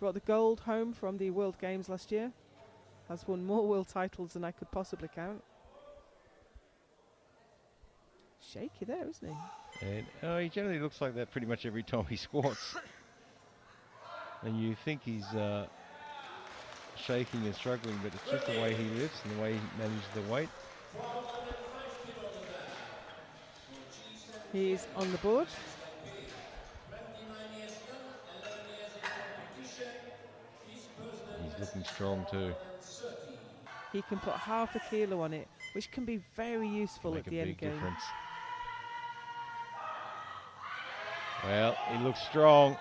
brought the gold home from the World Games last year. Has won more world titles than I could possibly count. Shaky there, isn't he? And he generally looks like that pretty much every time he squats. And you think he's shaking and struggling, but it's just the way he lifts and the way he manages the weight. He's on the board. He's looking strong too. He can put half a kilo on it, which can be very useful at the end game. Difference. Well, he looks strong.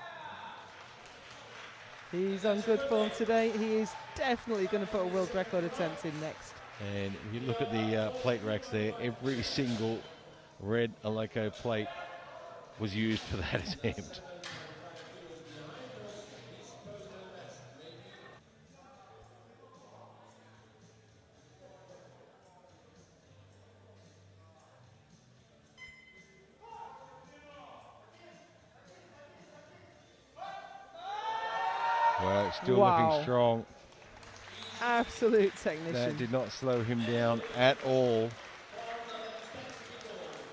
He's on good form today. He is definitely going to put a world record attempt in next. And if you look at the plate racks there, every single red OLEKSIY plate was used for that attempt. Well, still looking strong. Absolute technician. That did not slow him down at all.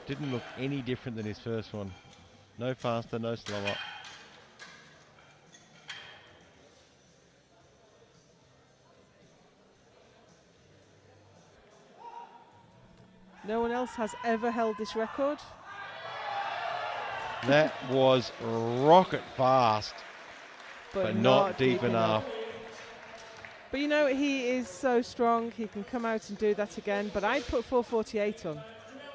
Didn't look any different than his first one. No faster, no slower. No one else has ever held this record. That was rocket fast, but not deep enough. But you know, he is so strong, he can come out and do that again, but I'd put 448 on.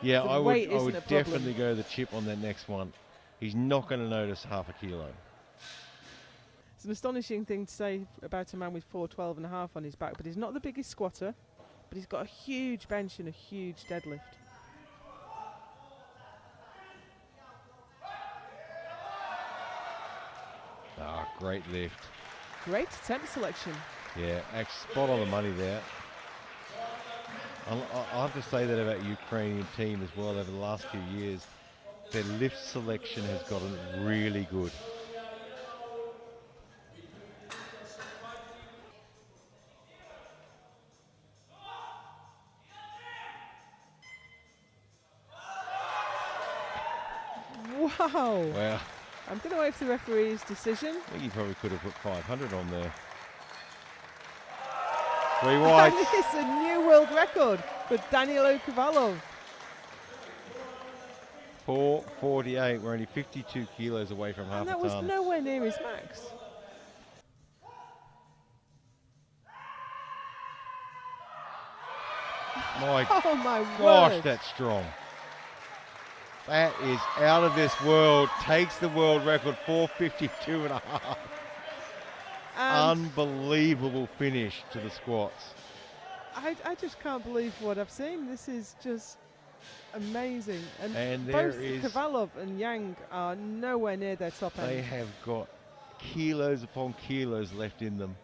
Yeah, I would definitely go the chip on that next one. He's not going to notice half a kilo. It's an astonishing thing to say about a man with 412.5 on his back, but he's not the biggest squatter, but he's got a huge bench and a huge deadlift. Ah, great lift. Great attempt selection. Yeah, spot on the money there. I have to say that about the Ukrainian team as well over the last few years. Their lift selection has gotten really good. Wow. Wow. I'm going to wait for the referee's decision. I think he probably could have put 500 on there. 3 whites. And it's a new world record for Daniil Kovalov. 448. We're only 52 kilos away from half a ton. And that was nowhere near his max. My gosh, word. That's strong. That is out of this world. Takes the world record, 452.5. Unbelievable finish to the squats. I just can't believe what I've seen. This is just amazing. And both Kovalov and Yang are nowhere near their top end. They have got kilos upon kilos left in them.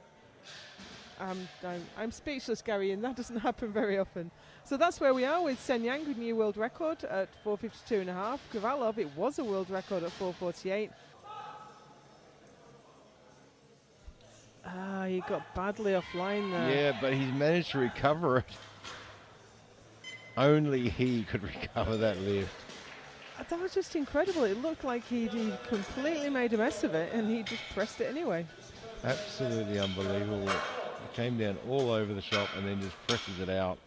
I'm speechless, Gary, and that doesn't happen very often. So that's where we are with Sen Yang with new world record at 452.5. Kovalov, it was a world record at 448. He got badly offline there. Yeah, but he's managed to recover it. Only he could recover that lift. That was just incredible. It looked like he completely made a mess of it, and he just pressed it anyway. Absolutely unbelievable. It came down all over the shop and then just presses it out.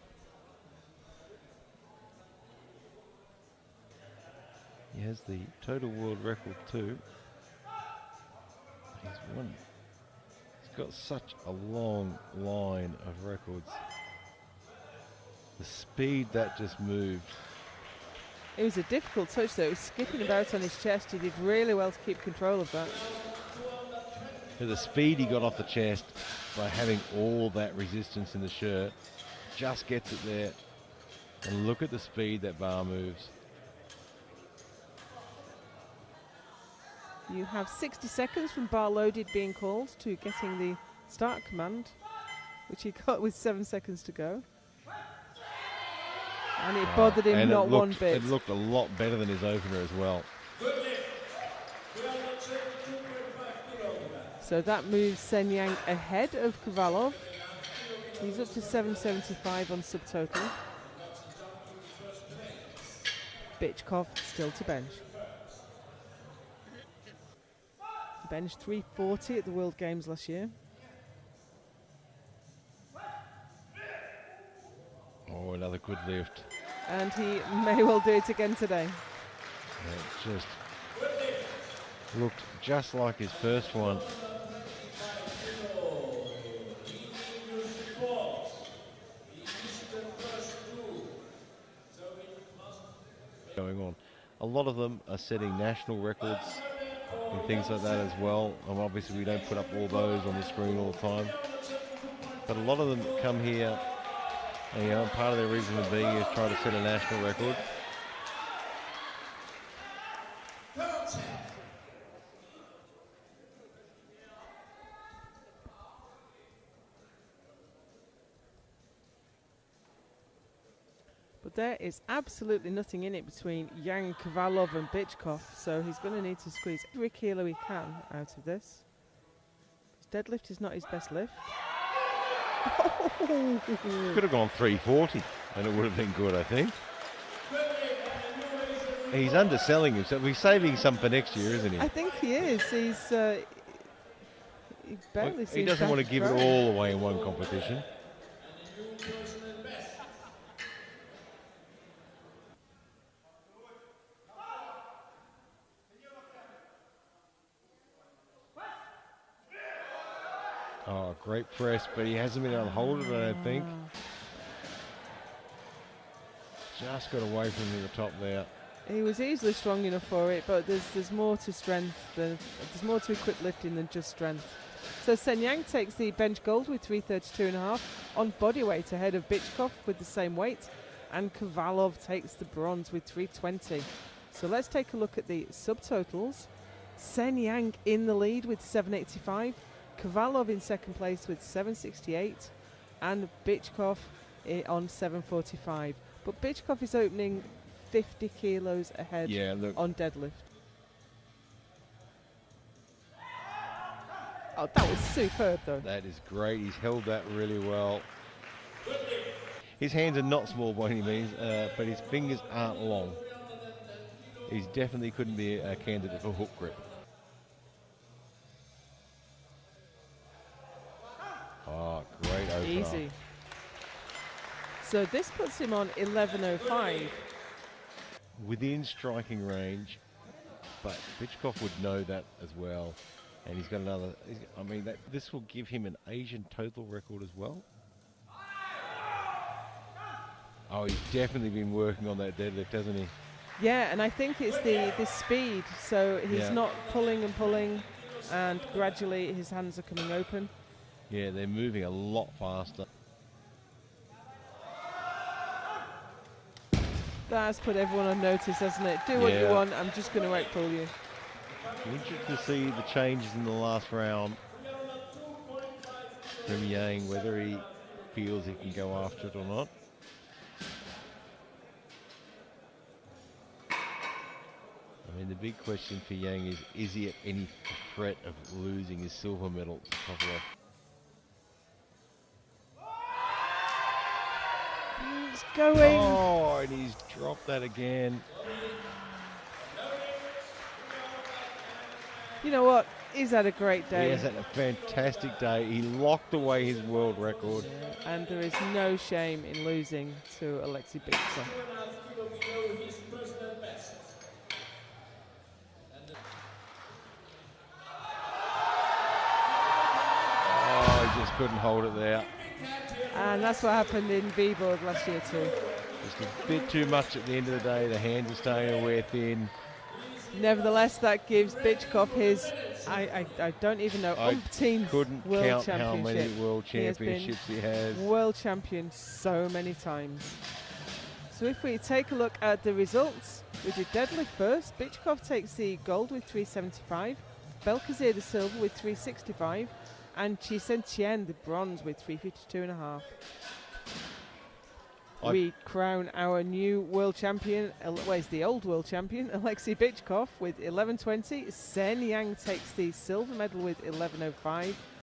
He has the total world record too. He's got such a long line of records. The speed that just moved. It was a difficult touch though. It was skipping about on his chest. He did really well to keep control of that. So the speed he got off the chest by having all that resistance in the shirt just gets it there. And look at the speed that bar moves. You have 60 seconds from bar loaded being called to getting the start command, which he got with 7 seconds to go. And it bothered him not one bit. It looked a lot better than his opener as well. So that moves Sen Yang ahead of Kovalov. He's up to 775 on subtotal. BYCHKOV still to bench. Bench 340 at the World Games last year. Oh, another good lift. And he may well do it again today. It just looked just like his first one. Going on. A lot of them are setting national records and things like that as well. Obviously we don't put up all those on the screen all the time. But a lot of them come here, and, you know, part of their reason for being is try to set a national record. But there is absolutely nothing in it between Yang, Kovalov and BYCHKOV, so he's going to need to squeeze every kilo he can out of this. His deadlift is not his best lift. Could have gone 340 and it would have been good, I think. He's underselling himself. He's saving some for next year, isn't he? I think he is. He barely He doesn't want to give it all away in one competition. Oh, great press, but he hasn't been able to hold it, I don't think. Just got away from the top there. He was easily strong enough for it, but there's more to strength. There's more to equipped lifting than just strength. So Sen Yang takes the bench gold with 332.5 on body weight ahead of BYCHKOV with the same weight, and Kovalov takes the bronze with 320. So let's take a look at the subtotals. Sen Yang in the lead with 785. Kovalov in second place with 768, and BYCHKOV on 745. But BYCHKOV is opening 50 kilos ahead on deadlift. Oh, that was superb though. That is great. He's held that really well. His hands are not small by any means, but his fingers aren't long. He definitely couldn't be a candidate for hook grip. Oh, great opener. Easy. So this puts him on 11.05. Within striking range, but BYCHKOV would know that as well. And he's got another, I mean, this will give him an Asian total record as well. Oh, he's definitely been working on that deadlift, hasn't he? Yeah, and I think it's the speed. So he's not pulling and pulling, and gradually his hands are coming open. Yeah, they're moving a lot faster. That's put everyone on notice, hasn't it? Do what you want, I'm just going to outpull you. Interesting to see the changes in the last round from Yang, whether he feels he can go after it or not. I mean, the big question for Yang is he at any threat of losing his silver medal to Kovalov? He's going. Oh, and he's dropped that again. You know what? He's had a great day. He has had a fantastic day. He locked away his world record. Yeah, and there is no shame in losing to OLEKSIY BYCHKOV. Oh, he just couldn't hold it there. And that's what happened in Viborg last year too. Just a bit too much at the end of the day. The hands are starting to wear thin. Nevertheless, that gives BYCHKOV his, I don't even know, umpteenth couldn't world count championship. how many world championships he has. World champion so many times. So if we take a look at the results, we did deadlift first. BYCHKOV takes the gold with 375, Belkazir the silver with 365, and CHI-SEN the bronze with 352.5. we crown our new world champion. Where's the old world champion? OLEKSIY BYCHKOV with 11:20. Sen Yang takes the silver medal with 11:05.